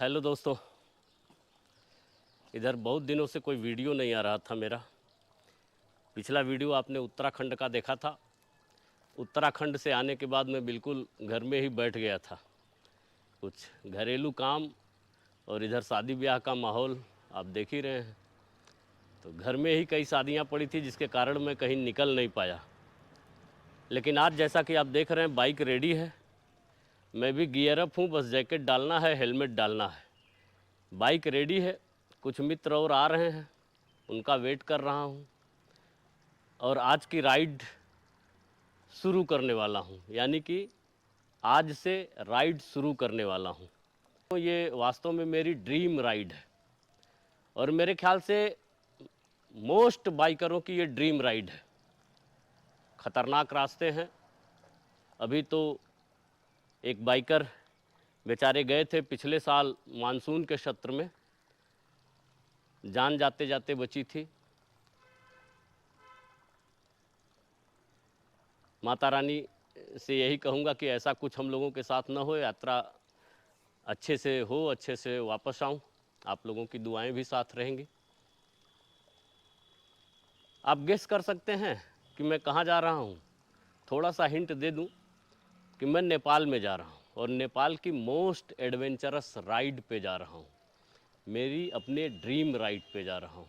Hello दोस्तों, इधर बहुत दिनों से कोई वीडियो नहीं आ रहा था मेरा। पिछला वीडियो आपने उत्तराखंड का देखा था। उत्तराखंड से आने के बाद मैं बिल्कुल घर में ही बैठ गया था। कुछ घरेलू काम और इधर शादी ब्याह का माहौल आप देख ही रहे हैं। तो घर में ही कई शादियां पड़ी थी जिसके कारण मैं कहीं निकल नहीं पाया। लेकिन आज जैसा कि आप देख रहे हैं बाइक रेडी है, मैं भी गियर अप हूँ, बस जैकेट डालना है, हेलमेट डालना है। बाइक रेडी है, कुछ मित्र और आ रहे हैं, उनका वेट कर रहा हूँ और आज की राइड शुरू करने वाला हूँ। यानी कि आज से राइड शुरू करने वाला हूँ। तो ये वास्तव में मेरी ड्रीम राइड है और मेरे ख्याल से मोस्ट बाइकरों की ये ड्रीम राइड है। ख़तरनाक रास्ते हैं। अभी तो एक बाइकर बेचारे गए थे पिछले साल मानसून के सत्र में, जान जाते जाते बची थी। माता रानी से यही कहूँगा कि ऐसा कुछ हम लोगों के साथ न हो, यात्रा अच्छे से हो, अच्छे से वापस आऊँ। आप लोगों की दुआएं भी साथ रहेंगी। आप गेस कर सकते हैं कि मैं कहाँ जा रहा हूँ। थोड़ा सा हिंट दे दूँ कि मैं नेपाल में जा रहा हूँ और नेपाल की मोस्ट एडवेंचरस राइड पे जा रहा हूँ। मेरी अपने ड्रीम राइड पे जा रहा हूँ।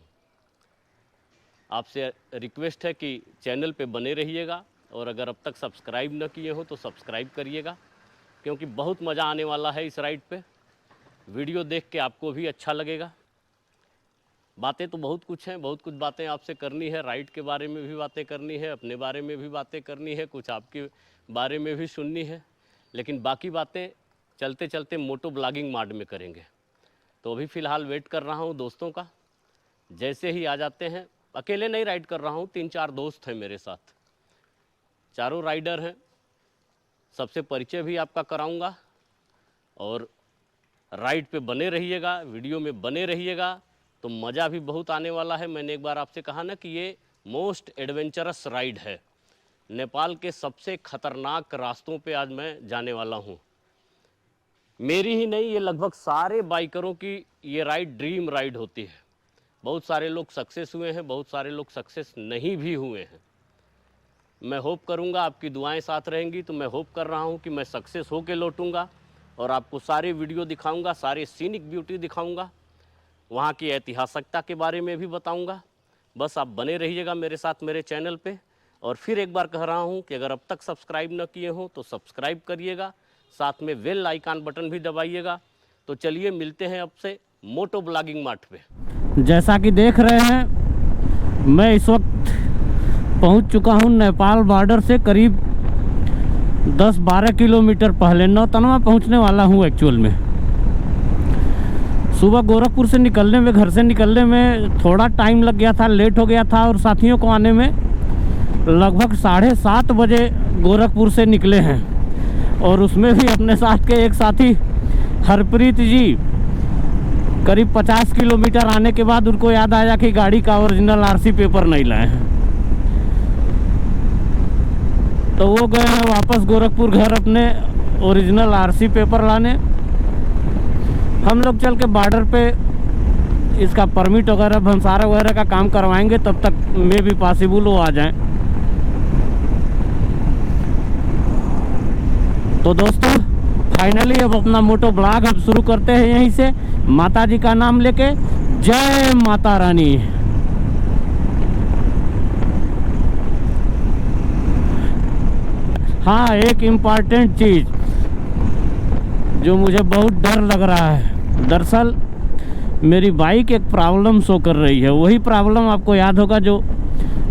आपसे रिक्वेस्ट है कि चैनल पे बने रहिएगा और अगर अब तक सब्सक्राइब न किए हो तो सब्सक्राइब करिएगा, क्योंकि बहुत मज़ा आने वाला है इस राइड पे। वीडियो देख के आपको भी अच्छा लगेगा। बातें तो बहुत कुछ हैं, बहुत कुछ बातें आपसे करनी है। राइड के बारे में भी बातें करनी है, अपने बारे में भी बातें करनी है, कुछ आपके बारे में भी सुननी है। लेकिन बाकी बातें चलते चलते मोटो ब्लॉगिंग मोड में करेंगे। तो अभी फ़िलहाल वेट कर रहा हूँ दोस्तों का। जैसे ही आ जाते हैं, अकेले नहीं राइड कर रहा हूँ, 3-4 दोस्त हैं मेरे साथ, चारों राइडर हैं। सबसे परिचय भी आपका कराऊंगा और राइड पे बने रहिएगा, वीडियो में बने रहिएगा, तो मज़ा भी बहुत आने वाला है। मैंने एक बार आपसे कहा ना कि ये मोस्ट एडवेंचरस राइड है। नेपाल के सबसे ख़तरनाक रास्तों पे आज मैं जाने वाला हूँ। मेरी ही नहीं, ये लगभग सारे बाइकरों की ये राइड ड्रीम राइड होती है। बहुत सारे लोग सक्सेस हुए हैं, बहुत सारे लोग सक्सेस नहीं भी हुए हैं। मैं होप करूंगा आपकी दुआएं साथ रहेंगी, तो मैं होप कर रहा हूं कि मैं सक्सेस होके लौटूंगा और आपको सारे वीडियो दिखाऊंगा, सारे सीनिक ब्यूटी दिखाऊंगा, वहां की ऐतिहासिकता के बारे में भी बताऊंगा। बस आप बने रहिएगा मेरे साथ मेरे चैनल पे। और फिर एक बार कह रहा हूं कि अगर अब तक सब्सक्राइब न किए हो तो सब्सक्राइब करिएगा, साथ में बेल आइकन बटन भी दबाइएगा। तो चलिए मिलते हैं अब से मोटो ब्लॉगिंग मार्ट पे। जैसा कि देख रहे हैं, मैं इस वक्त पहुंच चुका हूं नेपाल बॉर्डर से करीब 10-12 किलोमीटर पहले। नौतनवा पहुंचने वाला हूं एक्चुअल में। सुबह गोरखपुर से निकलने में, घर से निकलने में थोड़ा टाइम लग गया था, लेट हो गया था और साथियों को आने में लगभग 7:30 बजे गोरखपुर से निकले हैं। और उसमें भी अपने साथ के एक साथी हरप्रीत जी करीब 50 किलोमीटर आने के बाद उनको याद आया कि गाड़ी का ओरिजिनल आरसी पेपर नहीं लाए हैं, तो वो गए हैं वापस गोरखपुर घर अपने ओरिजिनल आरसी पेपर लाने। हम लोग चल के बॉर्डर पे इसका परमिट वगैरह, भंसारा वगैरह का काम करवाएंगे, तब तक में भी पॉसिबल वो आ जाएं। तो दोस्तों फाइनली अब अपना मोटो ब्लॉग अब शुरू करते हैं यहीं से, माता जी का नाम लेके। जय माता रानी। हाँ, एक इम्पॉर्टेंट चीज़ जो मुझे बहुत डर लग रहा है, दरअसल मेरी बाइक एक प्रॉब्लम शो कर रही है। वही प्रॉब्लम आपको याद होगा जो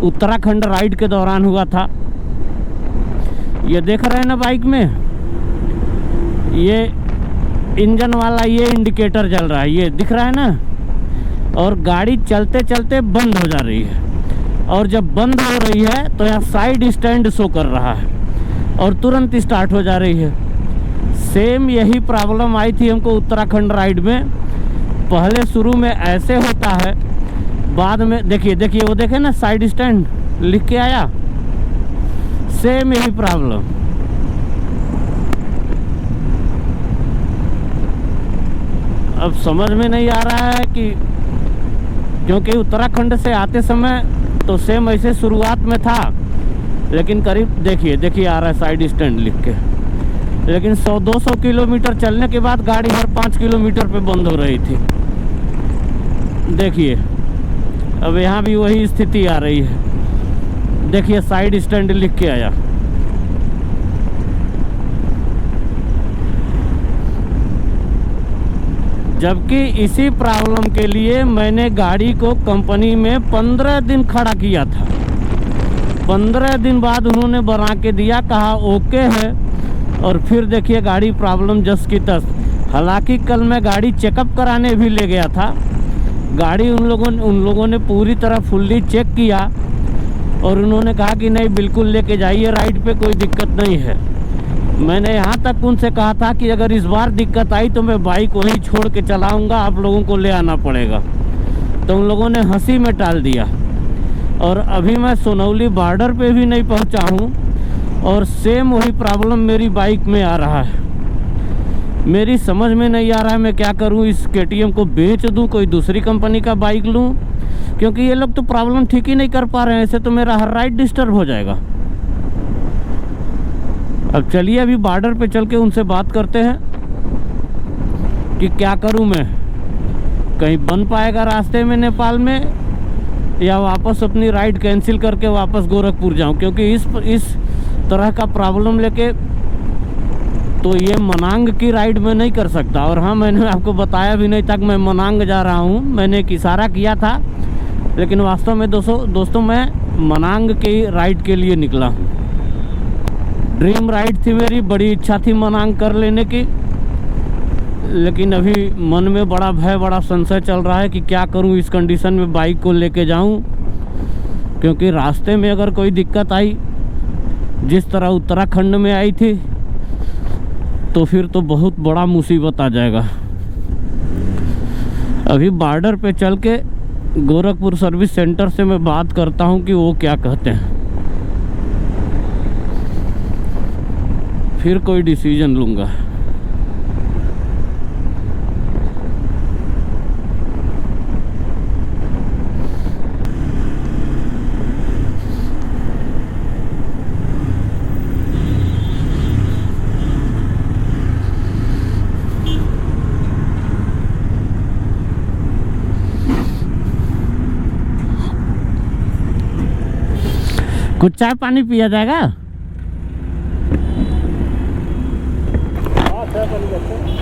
उत्तराखंड राइड के दौरान हुआ था। ये देख रहे हैं ना बाइक में, ये इंजन वाला ये इंडिकेटर जल रहा है, ये दिख रहा है ना। और गाड़ी चलते चलते बंद हो जा रही है, और जब बंद हो रही है तो यहाँ साइड स्टैंड शो कर रहा है और तुरंत स्टार्ट हो जा रही है। सेम यही प्रॉब्लम आई थी हमको उत्तराखंड राइड में। पहले शुरू में ऐसे होता है, बाद में देखिए वो देखे ना साइड स्टैंड लिख के आया, सेम यही प्रॉब्लम। अब समझ में नहीं आ रहा है कि, क्योंकि उत्तराखंड से आते समय तो सेम ऐसे शुरुआत में था, लेकिन करीब देखिए आ रहा है साइड स्टैंड लिख के, लेकिन 100-200 किलोमीटर चलने के बाद गाड़ी हर 5 किलोमीटर पे बंद हो रही थी। देखिए अब यहाँ भी वही स्थिति आ रही है। देखिए साइड स्टैंड लिख के आया। जबकि इसी प्रॉब्लम के लिए मैंने गाड़ी को कंपनी में 15 दिन खड़ा किया था। 15 दिन बाद उन्होंने बना के दिया, कहा ओके है, और फिर देखिए गाड़ी प्रॉब्लम जस की तस। हालांकि कल मैं गाड़ी चेकअप कराने भी ले गया था। गाड़ी उन लोगों ने पूरी तरह फुल्ली चेक किया और उन्होंने कहा कि नहीं बिल्कुल लेके जाइए राइड पे, कोई दिक्कत नहीं है। मैंने यहाँ तक उनसे कहा था कि अगर इस बार दिक्कत आई तो मैं बाइक वहीं छोड़ के चलाऊँगा, आप लोगों को ले आना पड़ेगा। तो उन लोगों ने हंसी में टाल दिया। और अभी मैं सोनौली बॉर्डर पे भी नहीं पहुँचा हूँ और सेम वही प्रॉब्लम मेरी बाइक में आ रहा है। मेरी समझ में नहीं आ रहा है मैं क्या करूं। इस KTM को बेच दूं, कोई दूसरी कंपनी का बाइक लूं, क्योंकि ये लोग तो प्रॉब्लम ठीक ही नहीं कर पा रहे हैं। ऐसे तो मेरा हर राइड डिस्टर्ब हो जाएगा। अब चलिए अभी बॉर्डर पे चल के उनसे बात करते हैं कि क्या करूं मैं, कहीं बन पाएगा रास्ते में नेपाल में, या वापस अपनी राइड कैंसिल करके वापस गोरखपुर जाऊं। क्योंकि इस तरह का प्रॉब्लम लेके तो ये मनांग की राइड में नहीं कर सकता। और हाँ, मैंने आपको बताया भी नहीं था कि मैं मनांग जा रहा हूँ। मैंने एक इशारा किया था, लेकिन वास्तव में दोस्तों मैं मनांग की राइड के लिए निकला हूँ। ड्रीम राइड थी मेरी, बड़ी इच्छा थी मनांग कर लेने की, लेकिन अभी मन में बड़ा भय, बड़ा संशय चल रहा है कि क्या करूँ इस कंडीशन में बाइक को लेके जाऊँ। क्योंकि रास्ते में अगर कोई दिक्कत आई, जिस तरह उत्तराखंड में आई थी, तो फिर तो बहुत बड़ा मुसीबत आ जाएगा। अभी बॉर्डर पे चल के गोरखपुर सर्विस सेंटर से मैं बात करता हूँ कि वो क्या कहते हैं, फिर कोई डिसीजन लूँगा। कुछ चाय पानी पिया जाएगा?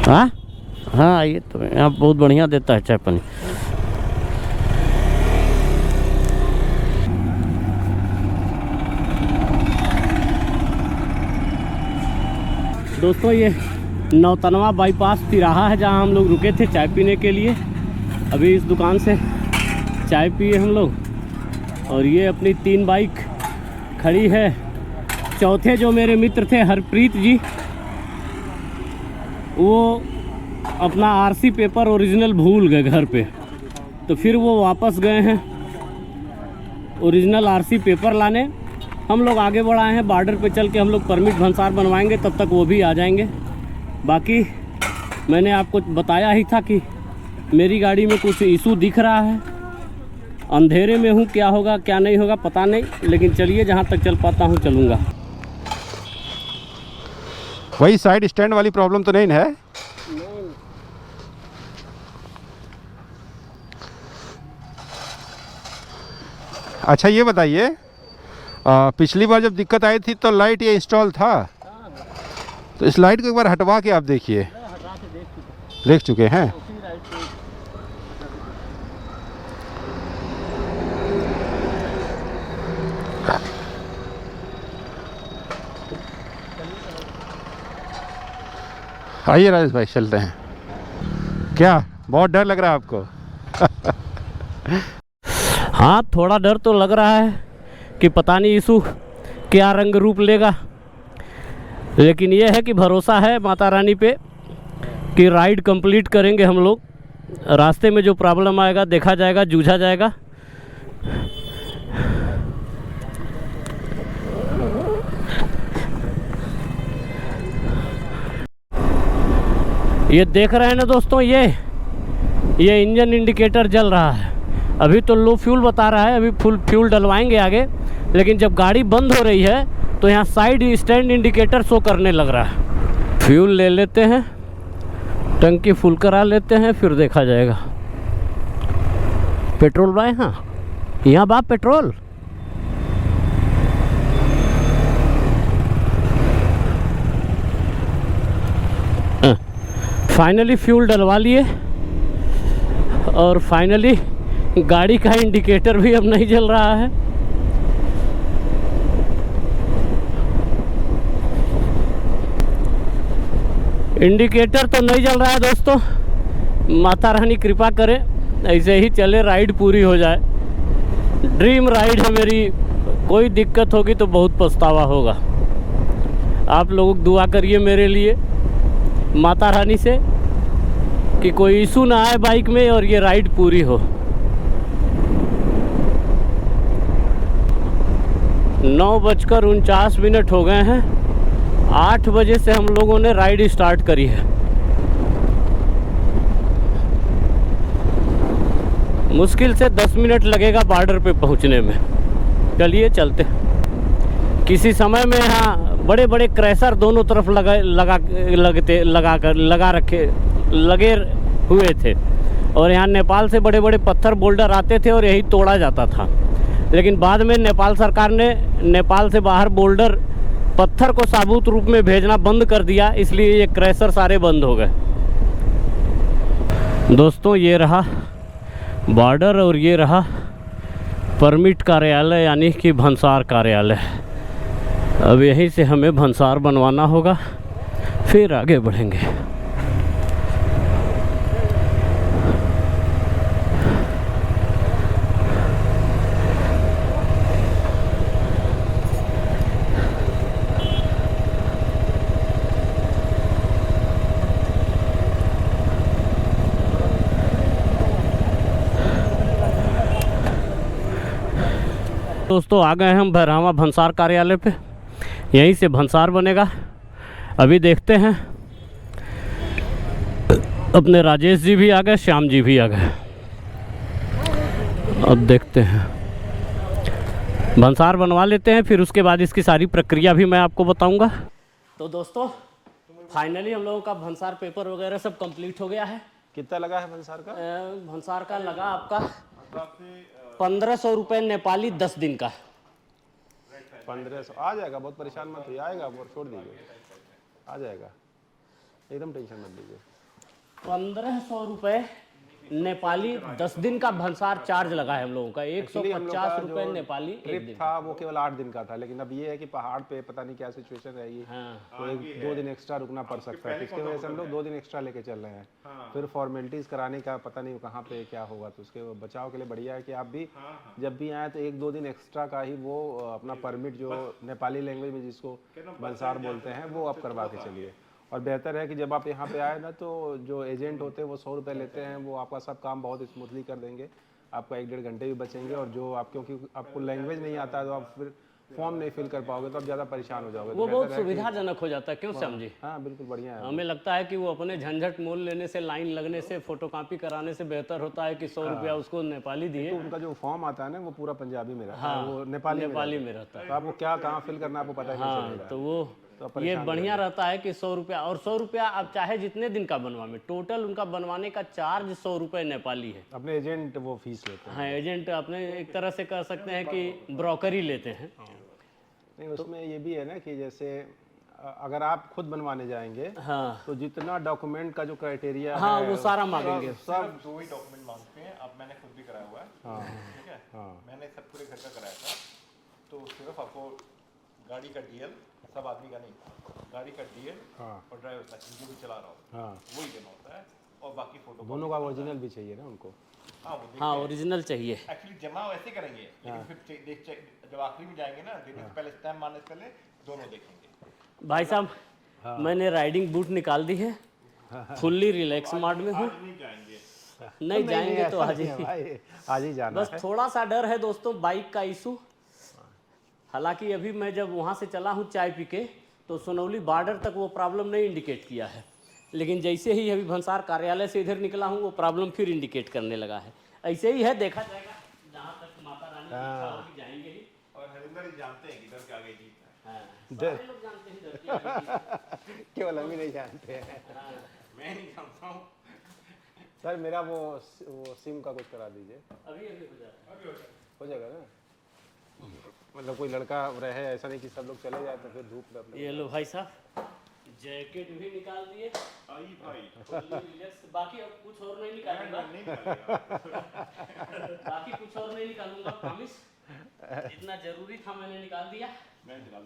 हाँ हाँ, ये तो यहाँ बहुत बढ़िया देता है चाय पानी। दोस्तों ये नौतनवा बाईपास तिराहा है जहाँ हम लोग रुके थे चाय पीने के लिए। अभी इस दुकान से चाय पिए हम लोग और ये अपनी 3 बाइक खड़ी है। चौथे जो मेरे मित्र थे हरप्रीत जी, वो अपना आरसी पेपर ओरिजिनल भूल गए घर पे, तो फिर वो वापस गए हैं ओरिजिनल आरसी पेपर लाने। हम लोग आगे बढ़ाए हैं, बॉर्डर पे चल के हम लोग परमिट भंसार बनवाएंगे, तब तक वो भी आ जाएंगे। बाकी मैंने आपको बताया ही था कि मेरी गाड़ी में कुछ इशू दिख रहा है। अंधेरे में हूँ, क्या होगा क्या नहीं होगा पता नहीं, लेकिन चलिए जहाँ तक चल पाता हूँ चलूँगा। वही साइड स्टैंड वाली प्रॉब्लम तो नहीं है? अच्छा ये बताइए, पिछली बार जब दिक्कत आई थी तो लाइट ये इंस्टॉल था, तो इस लाइट को एक बार हटवा के आप देखिए। देख चुके हैं? आइए राजेश भाई चलते हैं। क्या बहुत डर लग रहा है आपको? हाँ, थोड़ा डर तो लग रहा है कि पता नहीं इशू क्या रंग रूप लेगा, लेकिन यह है कि भरोसा है माता रानी पे कि राइड कंप्लीट करेंगे हम लोग। रास्ते में जो प्रॉब्लम आएगा देखा जाएगा, जूझा जाएगा। ये देख रहे हैं ना दोस्तों, ये ये इंजन इंडिकेटर जल रहा है। अभी तो लो फ्यूल बता रहा है, अभी फुल फ्यूल डलवाएंगे आगे, लेकिन जब गाड़ी बंद हो रही है तो यहाँ साइड स्टैंड इंडिकेटर शो करने लग रहा है। फ्यूल ले लेते हैं, टंकी फुल करा लेते हैं, फिर देखा जाएगा। पेट्रोल भाई, हाँ यहाँ बाप पेट्रोल। फाइनली फ्यूल डलवा लिए और फाइनली गाड़ी का इंडिकेटर भी अब नहीं जल रहा है। इंडिकेटर तो नहीं जल रहा है दोस्तों, माता रानी कृपा करे ऐसे ही चले, राइड पूरी हो जाए। ड्रीम राइड है मेरी, कोई दिक्कत होगी तो बहुत पछतावा होगा। आप लोग दुआ करिए मेरे लिए माता रानी से कि कोई इशू ना आए बाइक में और ये राइड पूरी हो। 9:49 हो गए हैं। 8 बजे से हम लोगों ने राइड स्टार्ट करी है। मुश्किल से 10 मिनट लगेगा बॉर्डर पे पहुंचने में। चलिए चलते। किसी समय में यहाँ बड़े बड़े क्रैशर दोनों तरफ लगे हुए थे और यहाँ नेपाल से बड़े बड़े पत्थर बोल्डर आते थे और यही तोड़ा जाता था। लेकिन बाद में नेपाल सरकार ने नेपाल से बाहर बोल्डर पत्थर को साबुत रूप में भेजना बंद कर दिया, इसलिए ये क्रैशर सारे बंद हो गए। दोस्तों ये रहा बॉर्डर और ये रहा परमिट कार्यालय यानी कि भंसार कार्यालय। अब यहीं से हमें भंसार बनवाना होगा, फिर आगे बढ़ेंगे। दोस्तों आ गए हम भैरहवा भंसार कार्यालय पे, यहीं से भंसार बनेगा। अभी देखते हैं, अपने राजेश जी भी आ गए, श्याम जी भी आ गए। अब देखते हैं, भंसार बनवा लेते हैं, फिर उसके बाद इसकी सारी प्रक्रिया भी मैं आपको बताऊंगा। तो दोस्तों फाइनली हम लोगों का भंसार पेपर वगैरह सब कंप्लीट हो गया है। कितना लगा है भंसार का? भंसार का लगा आपका 1500 रुपये नेपाली 10 दिन का। 1500 आ जाएगा, बहुत परेशान मत होइए, आएगा और छोड़ दीजिए, आ जाएगा, एकदम टेंशन मत लीजिए। 1500 रुपये नेपाली 10 दिन का भंसार चार्ज लगा है हम लोगों का। 150 रुपये नेपाली एक दिन था, वो केवल 8 दिन का था। लेकिन अब ये है कि पहाड़ पे पता नहीं क्या सिचुएशन रहेगी, तो 1-2 दिन एक्स्ट्रा रुकना पड़ सकता है। इसके वजह से हम लोग 2 दिन एक्स्ट्रा लेके चल रहे हैं। फिर फॉर्मेलिटीज कराने का पता नहीं कहाँ पे क्या होगा, तो उसके बचाव के लिए बढ़िया है कि आप भी जब भी आए तो 1-2 दिन एक्स्ट्रा का ही वो अपना परमिट जो नेपाली लैंग्वेज में जिसको भंसार बोलते हैं वो आप करवा के चलिए। और बेहतर है कि जब आप यहाँ पे आए ना, तो जो एजेंट होते हैं वो 100 रुपये लेते हैं, वो आपका सब काम बहुत स्मूथली कर देंगे। आपका 1-1.5 घंटे भी बचेंगे। और जो आप, क्योंकि आपको लैंग्वेज नहीं आता है तो आप फिर फॉर्म नहीं फिल कर पाओगे, तो आप ज़्यादा परेशान हो जाओगे। वो बहुत सुविधाजनक हो जाता है, क्यों समझे? हाँ बिल्कुल बढ़िया है। हमें लगता है कि वो अपने झंझट मोल लेने से, लाइन लगने से, फोटोकॉपी कराने से बेहतर होता है कि 100 रुपया उसको नेपाली दिए। तो उनका जो फॉर्म आता है ना, वो पूरा पंजाबी में रहता है, वो नेपाली में रहता है। तो आपको क्या कहाँ फिल करना आपको पता नहीं चलेगा। तो वो ये बढ़िया रहता है कि 100 रुपया, और 100 रुपया आप चाहे जितने दिन का बनवा में, टोटल उनका बनवाने का चार्ज 100 रुपये नेपाली है। अपने एजेंट वो फीस लेते हैं। हाँ, एजेंट अपने एक तरह से कह सकते हैं कि ब्रोकरी लेते हैं। नहीं, उसमें ये भी है ना कि जैसे अगर आप खुद बनवाने जाएंगे, हाँ, तो जितना डॉक्यूमेंट का जो क्राइटेरिया हाँ, है वो सारा मांगेंगे। सब 2 ही डॉक्यूमेंट मांगते हैं। अब मैंने खुद भी कराया हुआ है, ठीक है। मैंने सब पूरे घर का कराया था। तो सिर्फ आपको गाड़ी का डीएल, सब आदमी का नहीं, गाड़ी का डीएल और ड्राइवर लाइसेंस जो भी चला रहा हो वही देना होता है। और बाकी फोटो दोनों का ओरिजिनल भी चाहिए ना उनको। हाँ, ओरिजिनल चाहिए। एक्चुअली जमा वैसे करेंगे, लेकिन फिर जब आखिरी में जाएंगे ना, देने से पहले, स्टैम्प मारने से पहले दोनों देखेंगे। भाई साहब, मैंने राइडिंग बूट निकाल दी है, फुल्ली रिलैक्स मोड में हूँ। नहीं जाएंगे तो आज ही जाना। बस थोड़ा सा डर है दोस्तों, बाइक का इशू। हालांकि अभी मैं जब वहाँ से चला हूँ चाय पी के, तो सोनौली बॉर्डर तक वो प्रॉब्लम नहीं इंडिकेट किया है। लेकिन जैसे ही अभी भंसार कार्यालय से इधर निकला हूँ वो प्रॉब्लम फिर इंडिकेट करने लगा है। ऐसे ही है, देखा जाएगा जहाँ तक माता रानी की इच्छा होगी जाएंगे ही। और हरिंदर ही जानते हैं कि इधर के आगे जीत है। हाँ, सारे लोग जानते हैं इधर के आगे जीत है। केवल हम ही नहीं जानते हैं। मैं नहीं जानता हूँ। सर मेरा वो सिम का कुछ करा दीजिए। अभी हो जाएगा, हो जाएगा ना? मतलब कोई लड़का रहे, ऐसा नहीं कि सब लोग चले जाए तो फिर धूप में अपने। ये लो भाई साहब, जैकेट भी निकाल दिए। आई भाई रिलैक्स, बाकी अब कुछ और नहीं निकालूंगा। नहीं निकालेगा। बाकी कुछ और नहीं निकालूंगा, प्रॉमिस। जितना जरूरी था मैंने निकाल दिया।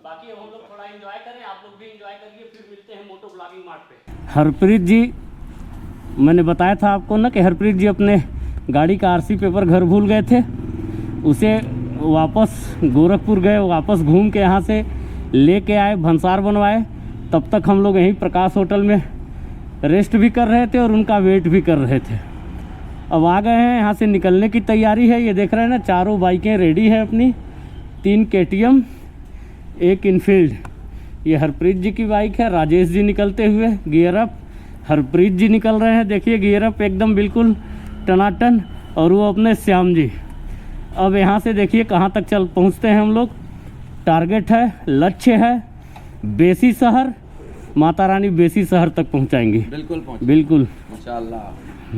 बाकी अब हम लोग थोड़ा एंजॉय करें, आप लोग भी एंजॉय करिए, फिर मिलते हैं मोटो ब्लॉगिंग मार्ट पे। हरप्रीत जी, मैंने बताया था आपको ना कि हरप्रीत जी अपने गाड़ी का आरसी पेपर घर भूल गए थे, उसे वापस गोरखपुर गए, वापस घूम के यहाँ से लेके आए, भंसार बनवाए। तब तक हम लोग यहीं प्रकाश होटल में रेस्ट भी कर रहे थे और उनका वेट भी कर रहे थे। अब आ गए हैं, यहाँ से निकलने की तैयारी है। ये देख रहे हैं ना, चारों बाइकें रेडी है अपनी, 3 KTM, 1 इनफील्ड। ये हरप्रीत जी की बाइक है। राजेश जी निकलते हुए गियर अप, हरप्रीत जी निकल रहे हैं, देखिए गियर अप एकदम बिल्कुल टनाटन, और वो अपने श्याम जी। अब यहाँ से देखिए कहाँ तक चल पहुँचते हैं हम लोग। टारगेट है, लक्ष्य है बेसी शहर, माता रानी बेसी शहर तक पहुँचाएंगी। बिल्कुल बिल्कुल इंशाअल्लाह।